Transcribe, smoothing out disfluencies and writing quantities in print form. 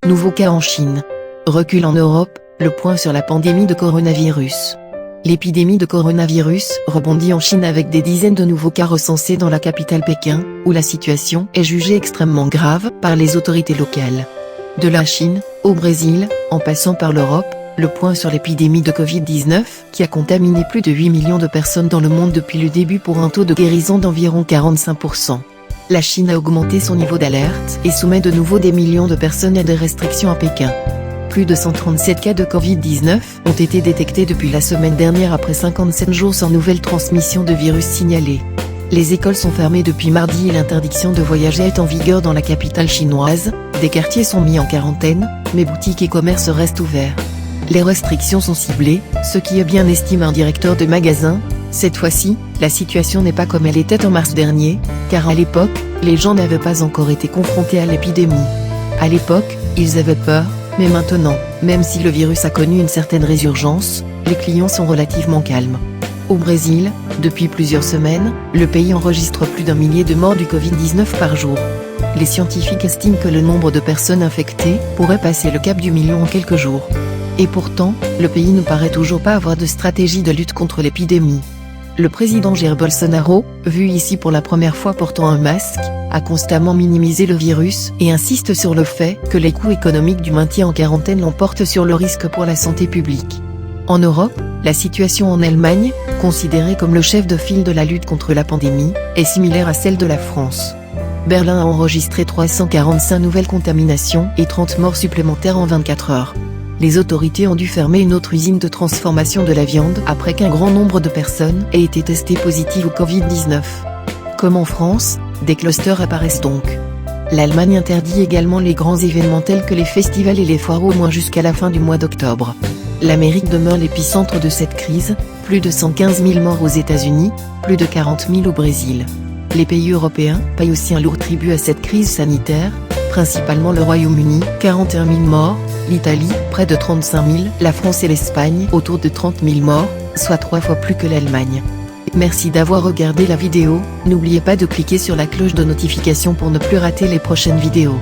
Nouveau cas en Chine. Recul en Europe, le point sur la pandémie de coronavirus. L'épidémie de coronavirus rebondit en Chine avec des dizaines de nouveaux cas recensés dans la capitale Pékin, où la situation est jugée extrêmement grave par les autorités locales. De la Chine, au Brésil, en passant par l'Europe, le point sur l'épidémie de Covid-19, qui a contaminé plus de 8 millions de personnes dans le monde depuis le début pour un taux de guérison d'environ 45%. La Chine a augmenté son niveau d'alerte et soumet de nouveau des millions de personnes à des restrictions à Pékin. Plus de 137 cas de Covid-19 ont été détectés depuis la semaine dernière après 57 jours sans nouvelle transmission de virus signalée. Les écoles sont fermées depuis mardi et l'interdiction de voyager est en vigueur dans la capitale chinoise, des quartiers sont mis en quarantaine, mais boutiques et commerces restent ouverts. Les restrictions sont ciblées, ce qui est bien, estime un directeur de magasin. Cette fois-ci, la situation n'est pas comme elle était en mars dernier, car à l'époque, les gens n'avaient pas encore été confrontés à l'épidémie. À l'époque, ils avaient peur, mais maintenant, même si le virus a connu une certaine résurgence, les clients sont relativement calmes. Au Brésil, depuis plusieurs semaines, le pays enregistre plus d'1 millier de morts du Covid-19 par jour. Les scientifiques estiment que le nombre de personnes infectées pourrait passer le cap du million en quelques jours. Et pourtant, le pays ne paraît toujours pas avoir de stratégie de lutte contre l'épidémie. Le président Jair Bolsonaro, vu ici pour la première fois portant un masque, a constamment minimisé le virus et insiste sur le fait que les coûts économiques du maintien en quarantaine l'emportent sur le risque pour la santé publique. En Europe, la situation en Allemagne, considérée comme le chef de file de la lutte contre la pandémie, est similaire à celle de la France. Berlin a enregistré 345 nouvelles contaminations et 30 morts supplémentaires en 24 heures. Les autorités ont dû fermer une autre usine de transformation de la viande après qu'un grand nombre de personnes aient été testées positives au Covid-19. Comme en France, des clusters apparaissent donc. L'Allemagne interdit également les grands événements tels que les festivals et les foires au moins jusqu'à la fin du mois d'octobre. L'Amérique demeure l'épicentre de cette crise, plus de 115 000 morts aux États-Unis, plus de 40 000 au Brésil. Les pays européens payent aussi un lourd tribut à cette crise sanitaire, principalement le Royaume-Uni, 41 000 morts, l'Italie, près de 35 000, la France et l'Espagne, autour de 30 000 morts, soit 3 fois plus que l'Allemagne. Merci d'avoir regardé la vidéo, n'oubliez pas de cliquer sur la cloche de notification pour ne plus rater les prochaines vidéos.